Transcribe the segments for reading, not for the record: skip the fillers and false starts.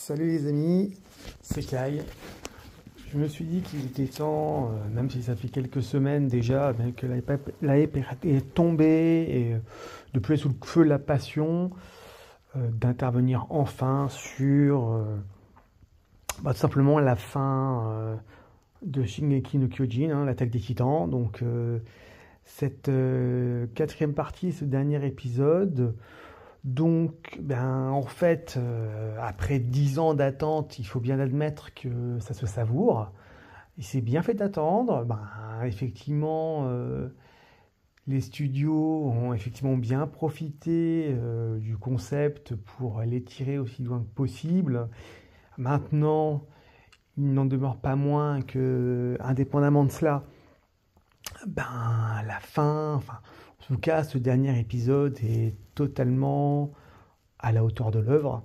Salut les amis, c'est Kai. Je me suis dit qu'il était temps, même si ça fait quelques semaines déjà, que la hype est tombée et de plus sous le feu de la passion, d'intervenir enfin sur tout simplement la fin de Shingeki no Kyojin, hein, l'attaque des Titans. Donc cette quatrième partie, ce dernier épisode. Donc, en fait, après 10 ans d'attente, il faut bien admettre que ça se savoure. Il s'est bien fait attendre. Effectivement, les studios ont effectivement bien profité du concept pour l'étirer aussi loin que possible. Maintenant, il n'en demeure pas moins que, indépendamment de cela, la fin, en tout cas, ce dernier épisode est totalement à la hauteur de l'œuvre.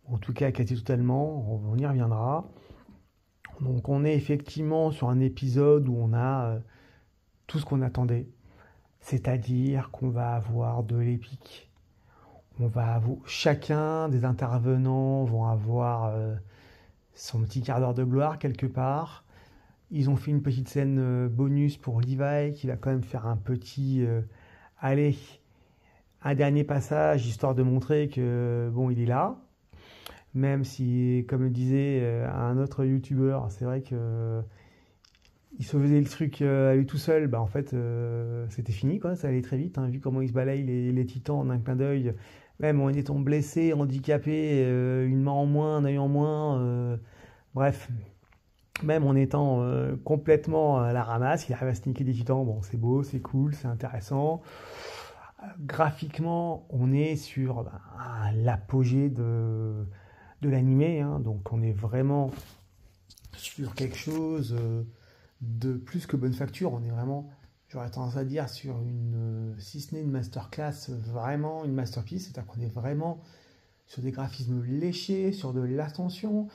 En tout cas, quasi totalement, on y reviendra. Donc on est effectivement sur un épisode où on a tout ce qu'on attendait. C'est-à-dire qu'on va avoir de l'épique. Chacun des intervenants vont avoir son petit quart d'heure de gloire quelque part. Ils ont fait une petite scène bonus pour Levi qui va quand même faire un petit allez, un dernier passage histoire de montrer que bon, il est là. Même si, comme le disait un autre youtubeur, c'est vrai que il se faisait le truc à lui tout seul, en fait c'était fini quoi, ça allait très vite, hein, vu comment il se balaye les titans en un clin d'œil, même en étant blessé, handicapé, une main en moins, un œil en moins, bref, même en étant complètement à la ramasse, il arrive à se niquer des titans. Bon, c'est beau, c'est cool, c'est intéressant. Graphiquement, on est sur l'apogée de l'animé, hein, donc on est vraiment sur quelque chose de plus que bonne facture. On est vraiment, j'aurais tendance à dire, sur une, si ce n'est une masterclass, vraiment une masterpiece. C'est-à-dire qu'on est vraiment sur des graphismes léchés, sur de l'attention.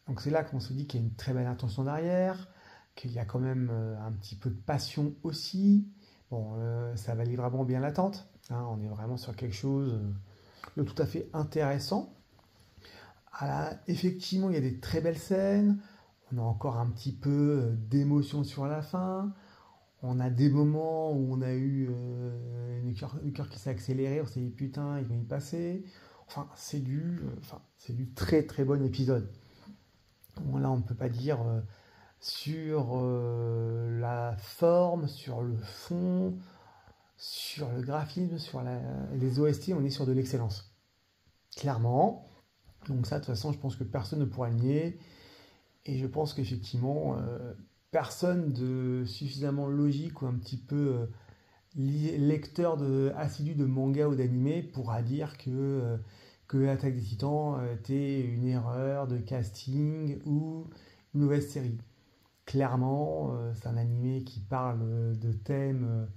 Donc c'est là qu'on se dit qu'il y a une très belle intention derrière, qu'il y a quand même un petit peu de passion aussi. Bon, ça valait vraiment bien l'attente, hein, on est vraiment sur quelque chose de tout à fait intéressant. Effectivement, il y a des très belles scènes, on a encore un petit peu d'émotion sur la fin, on a des moments où on a eu le cœur qui s'est accéléré, on s'est dit putain, il va y passer. Enfin, c'est du très très bon épisode. Bon, là, on ne peut pas dire sur la forme, sur le fond, sur le graphisme, sur les OST, on est sur de l'excellence. Clairement. Donc ça, de toute façon, je pense que personne ne pourra le nier. Et je pense qu'effectivement, personne de suffisamment logique ou un petit peu lecteur assidu de manga ou d'animé pourra dire que l'Attaque des Titans était une erreur de casting ou une mauvaise série. Clairement, c'est un animé qui parle de thèmes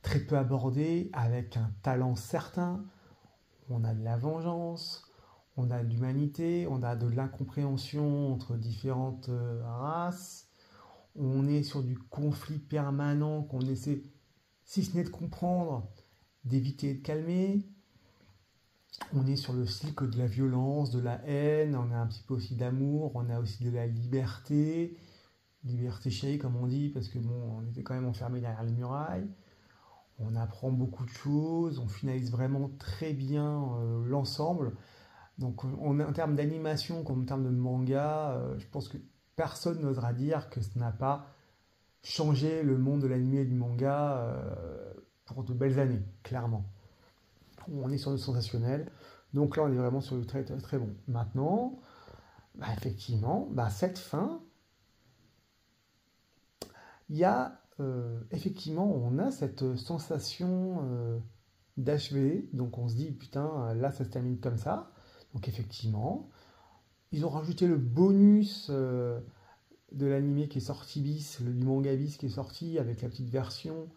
très peu abordés, avec un talent certain. On a de la vengeance, on a de l'humanité, on a de l'incompréhension entre différentes races. On est sur du conflit permanent qu'on essaie, si ce n'est de comprendre, d'éviter et de calmer. On est sur le cycle de la violence, de la haine, on a un petit peu aussi d'amour, on a aussi de la liberté chérie comme on dit, parce que bon, on était quand même enfermé derrière les murailles. On apprend beaucoup de choses, on finalise vraiment très bien l'ensemble. Donc en termes d'animation comme en termes de manga, je pense que personne n'osera dire que ça n'a pas changé le monde de l'animé et du manga pour de belles années, clairement. On est sur le sensationnel. Donc là, on est vraiment sur le très très, très bon. Maintenant, effectivement, cette fin, il y a effectivement, on a cette sensation d'achever. Donc on se dit, putain, là, ça se termine comme ça. Donc effectivement, ils ont rajouté le bonus de l'animé qui est sorti bis, du manga bis qui est sorti avec la petite version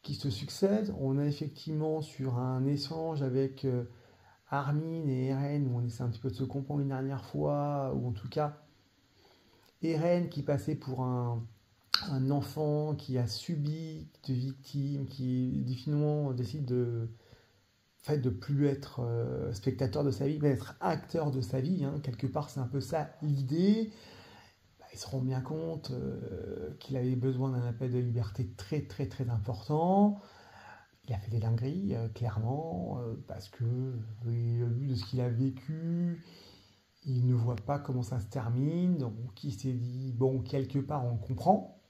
qui se succède. On a effectivement sur un échange avec Armin et Eren, où on essaie un petit peu de se comprendre une dernière fois, ou en tout cas, Eren qui passait pour un enfant qui a subi de victime, qui finalement décide de fait de plus être spectateur de sa vie, mais être acteur de sa vie. Hein. Quelque part, c'est un peu ça l'idée. Bah, il se rend bien compte qu'il avait besoin d'un appel de liberté très très très important. Il a fait des dingueries, clairement, parce que au vu de ce qu'il a vécu, il ne voit pas comment ça se termine. Donc il s'est dit, bon, quelque part, on comprend.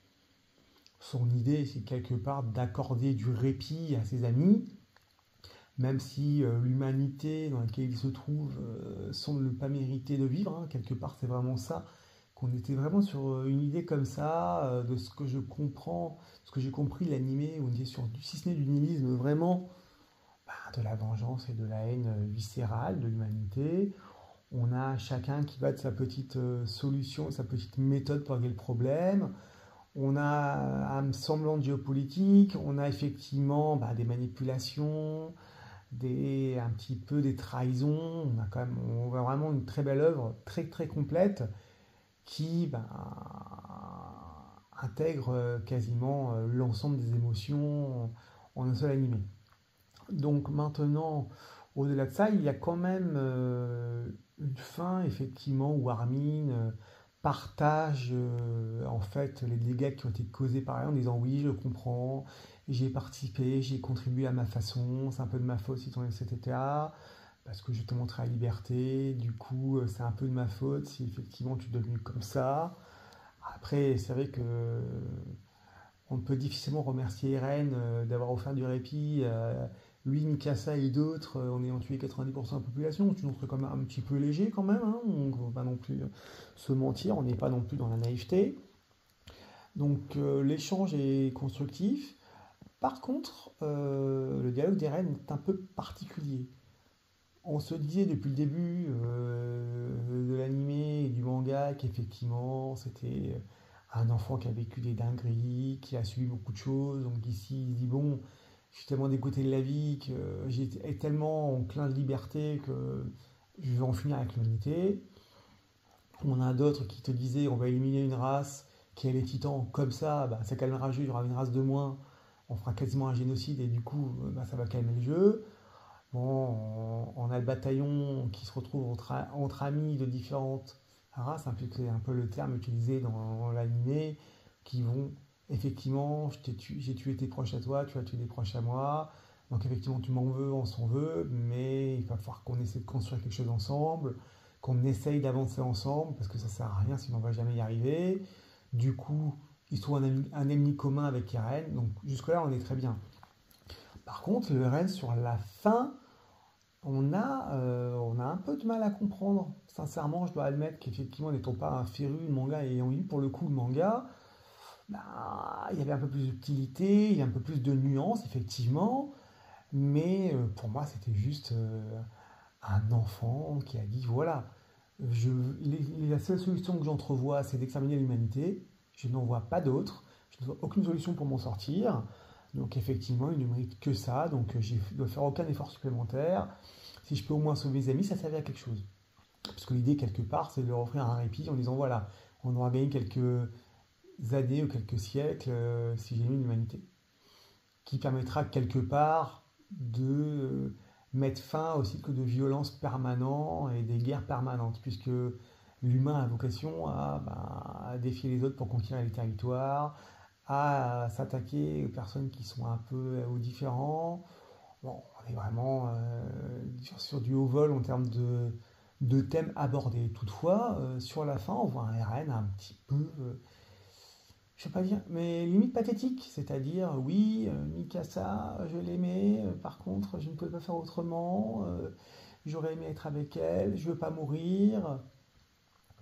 Son idée, c'est quelque part d'accorder du répit à ses amis, même si l'humanité dans laquelle il se trouve semble ne pas mériter de vivre. Hein. Quelque part, c'est vraiment ça, qu'on était vraiment sur une idée comme ça, de ce que je comprends, ce que j'ai compris, l'animé, on était sur, si ce n'est du nihilisme, vraiment bah, de la vengeance et de la haine viscérale de l'humanité. On a chacun qui va de sa petite solution, sa petite méthode pour régler le problème. On a un semblant de géopolitique, on a effectivement bah, des manipulations, un petit peu des trahisons. On voit vraiment une très belle œuvre, très très complète, qui bah, intègre quasiment l'ensemble des émotions en un seul animé. Donc maintenant, au-delà de ça, il y a quand même une fin, effectivement, où Armin partage en fait les dégâts qui ont été causés par elle en disant oui, je comprends, j'ai participé, j'ai contribué à ma façon, c'est un peu de ma faute si tu es dans cet état, parce que je te montrais la liberté, du coup c'est un peu de ma faute si effectivement tu es devenu comme ça. Après, c'est vrai que on peut difficilement remercier Eren d'avoir offert du répit. Lui, Mikasa et d'autres, en ayant tué 90% de la population, tu nous serais quand même un petit peu léger quand même. Hein, on ne va pas non plus se mentir, on n'est pas non plus dans la naïveté. Donc l'échange est constructif. Par contre, le dialogue d'Eren est un peu particulier. On se disait depuis le début de l'animé et du manga qu'effectivement c'était un enfant qui a vécu des dingueries, qui a subi beaucoup de choses. Donc ici, il se dit bon, je suis tellement dégoûté de la vie, que j'ai tellement enclin de liberté que je vais en finir avec l'humanité. On a d'autres qui te disaient on va éliminer une race qui est les titans, comme ça, bah, ça calmera le jeu, il y aura une race de moins, on fera quasiment un génocide et du coup bah, ça va calmer le jeu. Bon, on a le bataillon qui se retrouve entre amis de différentes races, c'est un peu le terme utilisé dans l'animé, qui vont effectivement, j'ai tué tes proches à toi, tu as tué des proches à moi, donc effectivement tu m'en veux, on s'en veut, mais il va falloir qu'on essaie de construire quelque chose ensemble, qu'on essaye d'avancer ensemble, parce que ça sert à rien sinon on va jamais y arriver. Du coup, ils trouvent un ennemi commun avec Eren, donc jusque-là on est très bien. Par contre, le Eren sur la fin, on a un peu de mal à comprendre. Sincèrement, je dois admettre qu'effectivement, n'étant pas un féru de manga et ayant lu pour le coup le manga, bah, il y avait un peu plus de subtilité, il y a un peu plus de nuances, effectivement. Mais pour moi, c'était juste un enfant qui a dit, voilà, la seule solution que j'entrevois, c'est d'exterminer l'humanité. Je n'en vois pas d'autre. Je ne vois aucune solution pour m'en sortir. Donc effectivement, il ne mérite que ça. Donc je ne dois faire aucun effort supplémentaire. Si je peux au moins sauver les amis, ça servait à quelque chose. Parce que l'idée, quelque part, c'est de leur offrir un répit en disant, voilà, on aura gagné quelques années ou quelques siècles si j'ai mis l'humanité. Qui permettra quelque part de mettre fin au cycle de violence permanent et des guerres permanentes, puisque l'humain a vocation à défier les autres pour conquérir les territoires, à s'attaquer aux personnes qui sont un peu différents. Bon, on est vraiment sur du haut vol en termes de thèmes abordés. Toutefois, sur la fin, on voit un RN un petit peu, je sais pas dire, mais limite pathétique. C'est-à-dire, oui, Mikasa, je l'aimais, par contre, je ne pouvais pas faire autrement. J'aurais aimé être avec elle, je veux pas mourir.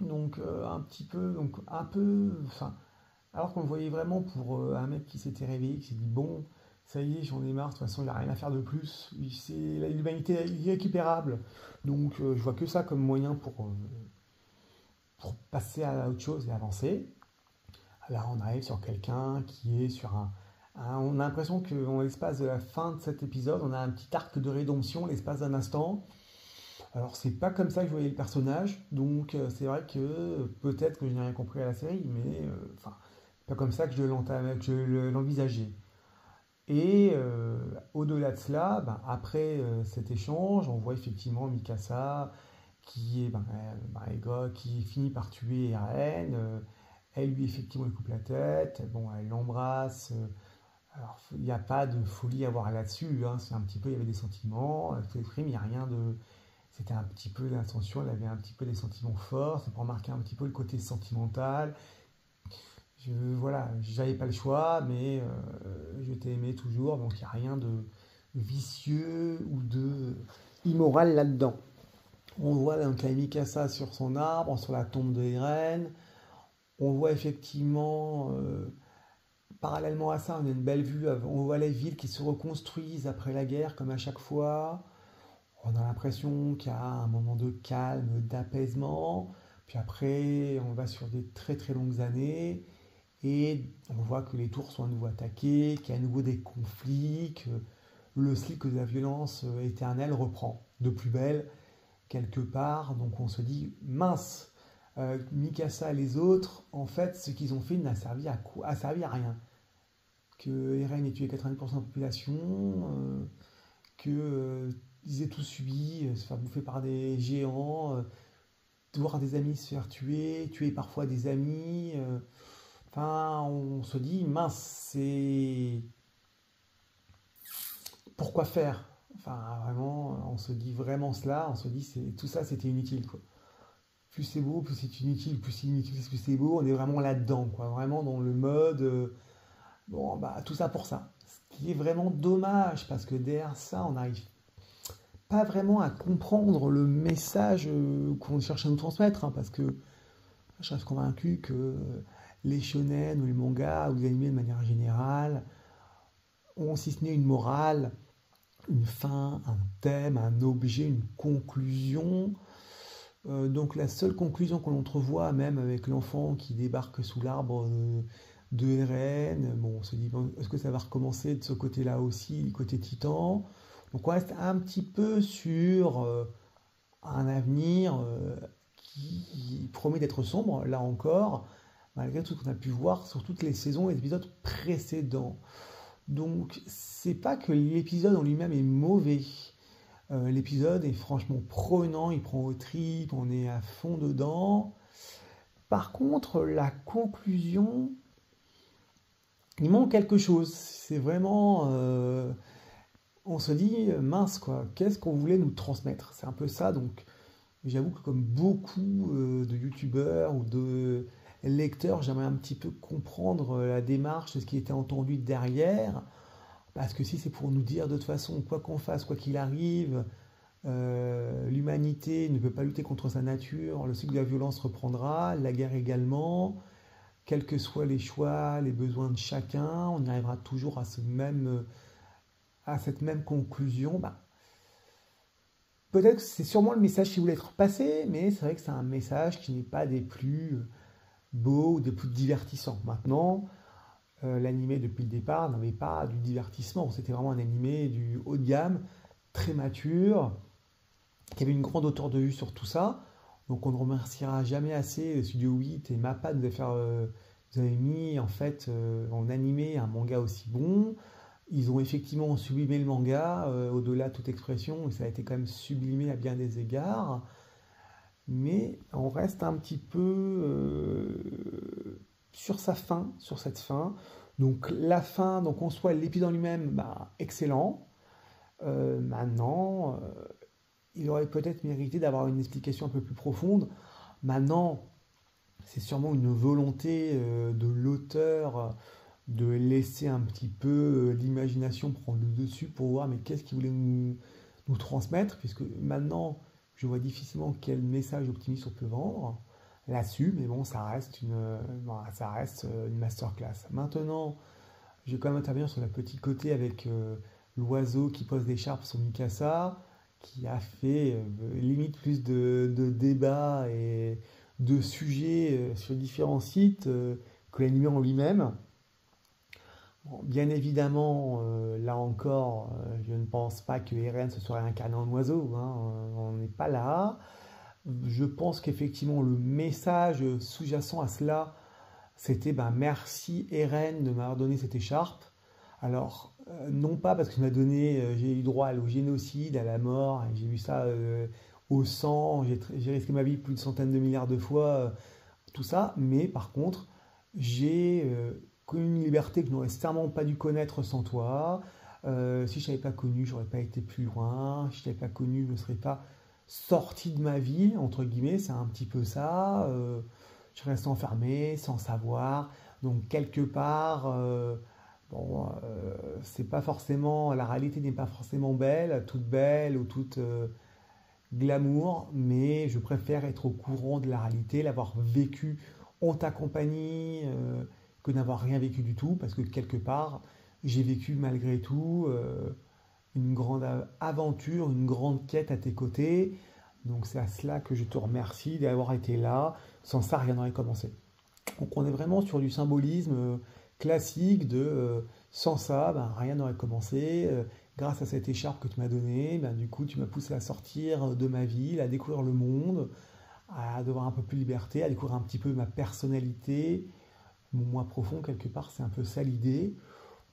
Donc, un peu, enfin, alors qu'on le voyait vraiment pour un mec qui s'était réveillé, qui s'est dit bon, ça y est, j'en ai marre, de toute façon, il n'y a rien à faire de plus. L'humanité est irrécupérable. Donc, je vois que ça comme moyen pour passer à autre chose et avancer. Là, on arrive sur quelqu'un qui est sur on a l'impression qu'en l'espace de la fin de cet épisode, on a un petit arc de rédemption, l'espace d'un instant. Alors, c'est pas comme ça que je voyais le personnage, donc c'est vrai que peut-être que je n'ai rien compris à la série, mais enfin, pas comme ça que je l'envisageais. Et au-delà de cela, ben, après cet échange, on voit effectivement Mikasa qui finit par tuer Eren. Elle lui effectivement lui coupe la tête. Bon, elle l'embrasse. Alors il n'y a pas de folie à voir là-dessus. Hein, c'est un petit peu, il y avait des sentiments. Elle s'exprime, il n'y a rien de. C'était un petit peu l'intention. Elle avait un petit peu des sentiments forts. C'est pour marquer un petit peu le côté sentimental. Voilà, j'avais pas le choix, mais je t'ai aimé toujours, donc il n'y a rien de vicieux ou de immoral là-dedans. On voit donc la Mikasa sur son arbre, sur la tombe de Eren. On voit effectivement, parallèlement à ça, on a une belle vue. On voit les villes qui se reconstruisent après la guerre, comme à chaque fois. On a l'impression qu'il y a un moment de calme, d'apaisement. Puis après, on va sur des très très longues années. Et on voit que les tours sont à nouveau attaquées, qu'il y a à nouveau des conflits, que le cycle de la violence éternelle reprend de plus belle quelque part. Donc on se dit, mince, Mikasa et les autres, en fait, ce qu'ils ont fait n'a servi à quoi? A servi à rien. Que Eren ait tué 90% de la population, qu'ils aient tous subi, se faire bouffer par des géants, de voir des amis se faire tuer, tuer parfois des amis. Enfin, on se dit, mince, c'est. Pourquoi faire? Enfin, vraiment, on se dit vraiment cela, on se dit, tout ça, c'était inutile, quoi. Plus c'est beau, plus c'est inutile, plus c'est inutile, plus c'est beau, on est vraiment là-dedans, quoi. Vraiment dans le mode, bon, bah, tout ça pour ça. Ce qui est vraiment dommage, parce que derrière ça, on n'arrive pas vraiment à comprendre le message qu'on cherche à nous transmettre, hein, parce que je reste convaincu que les shonen ou les mangas ou les animés de manière générale ont, si ce n'est une morale, une fin, un thème, un objet, une conclusion. Donc la seule conclusion qu'on entrevoit, même avec l'enfant qui débarque sous l'arbre de Eren, bon, on se dit, bon, est-ce que ça va recommencer de ce côté-là aussi, côté Titan? Donc on reste un petit peu sur un avenir qui promet d'être sombre, là encore, malgré tout ce qu'on a pu voir sur toutes les saisons et les épisodes précédents. Donc, c'est pas que l'épisode en lui-même est mauvais. L'épisode est franchement prenant, il prend aux tripes, on est à fond dedans. Par contre, la conclusion, il manque quelque chose. C'est vraiment. On se dit, mince quoi, qu'est-ce qu'on voulait nous transmettre? C'est un peu ça, donc j'avoue que comme beaucoup de youtubeurs ou de lecteurs, j'aimerais un petit peu comprendre la démarche de ce qui était entendu derrière. Parce que si c'est pour nous dire de toute façon, quoi qu'on fasse, quoi qu'il arrive, l'humanité ne peut pas lutter contre sa nature, le cycle de la violence reprendra, la guerre également, quels que soient les choix, les besoins de chacun, on y arrivera toujours à cette même conclusion. Bah, peut-être que c'est sûrement le message qui voulait être passé, mais c'est vrai que c'est un message qui n'est pas des plus beaux ou des plus divertissants. Maintenant, l'animé depuis le départ n'avait pas du divertissement, c'était vraiment un animé du haut de gamme, très mature, qui avait une grande hauteur de vue sur tout ça. Donc on ne remerciera jamais assez Studio 8 et MAPPA de vous avez mis en fait en animé un manga aussi bon. Ils ont effectivement sublimé le manga, au-delà de toute expression, et ça a été quand même sublimé à bien des égards. Mais on reste un petit peu sur sa fin, sur cette fin. Donc la fin, donc en soi, l'épisode en lui-même, bah, excellent. Maintenant, il aurait peut-être mérité d'avoir une explication un peu plus profonde. Maintenant, c'est sûrement une volonté de l'auteur de laisser un petit peu l'imagination prendre le dessus pour voir mais qu'est-ce qu'il voulait nous transmettre, puisque maintenant, je vois difficilement quel message optimiste on peut vendre là-dessus, mais bon, ça reste une masterclass. Maintenant, je vais quand même intervenir sur le petit côté avec l'oiseau qui pose des charpes sur Mikasa, qui a fait limite plus de débats et de sujets sur différents sites que l'anime en lui-même. Bon, bien évidemment, là encore, je ne pense pas que Eren se serait incarné en oiseau, hein, on n'est pas là. Je pense qu'effectivement, le message sous-jacent à cela, c'était ben, merci Eren de m'avoir donné cette écharpe. Alors, Non pas parce qu'il m'a donné, j'ai eu droit au génocide, à la mort, et j'ai vu ça au sang, j'ai risqué ma vie plus de centaines de milliards de fois, tout ça, mais par contre, j'ai connu une liberté que je n'aurais certainement pas dû connaître sans toi. Si je ne t'avais pas connu, j'aurais pas été plus loin. Si je ne t'avais pas connu, je ne serais pas sorti de ma vie, entre guillemets, c'est un petit peu ça. Je reste enfermé sans savoir. Donc quelque part, bon, c'est pas forcément, la réalité n'est pas forcément toute belle ou toute glamour, mais je préfère être au courant de la réalité, l'avoir vécu en ta compagnie, que n'avoir rien vécu du tout, parce que quelque part, j'ai vécu malgré tout une grande aventure, une grande quête à tes côtés. Donc c'est à cela que je te remercie d'avoir été là. Sans ça, rien n'aurait commencé. Donc on est vraiment sur du symbolisme classique de sans ça, ben, rien n'aurait commencé. Grâce à cette écharpe que tu m'as donnée, ben, du coup tu m'as poussé à sortir de ma ville, à découvrir le monde, à devoir un peu plus de liberté, à découvrir un petit peu ma personnalité, mon moi profond quelque part, c'est un peu ça l'idée.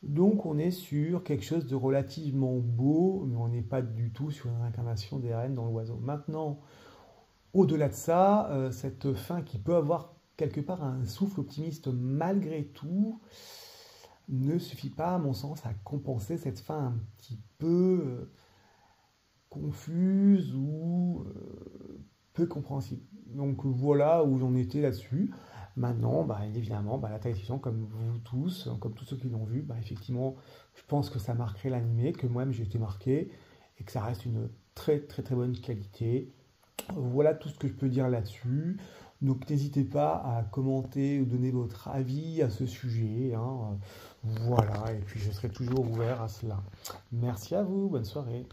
Donc on est sur quelque chose de relativement beau, mais on n'est pas du tout sur une réincarnation des reines dans l'oiseau. Maintenant, au-delà de ça, cette fin qui peut avoir quelque part un souffle optimiste malgré tout, ne suffit pas, à mon sens, à compenser cette fin un petit peu confuse ou peu compréhensible. Donc voilà où j'en étais là-dessus. Maintenant, bah, évidemment, bah, la télévision, comme vous tous, comme tous ceux qui l'ont vu, bah, effectivement, je pense que ça marquerait l'animé, que moi-même j'ai été marqué, et que ça reste une très très très bonne qualité. Voilà tout ce que je peux dire là-dessus. Donc n'hésitez pas à commenter ou donner votre avis à ce sujet, hein. Voilà, et puis je serai toujours ouvert à cela. Merci à vous, bonne soirée.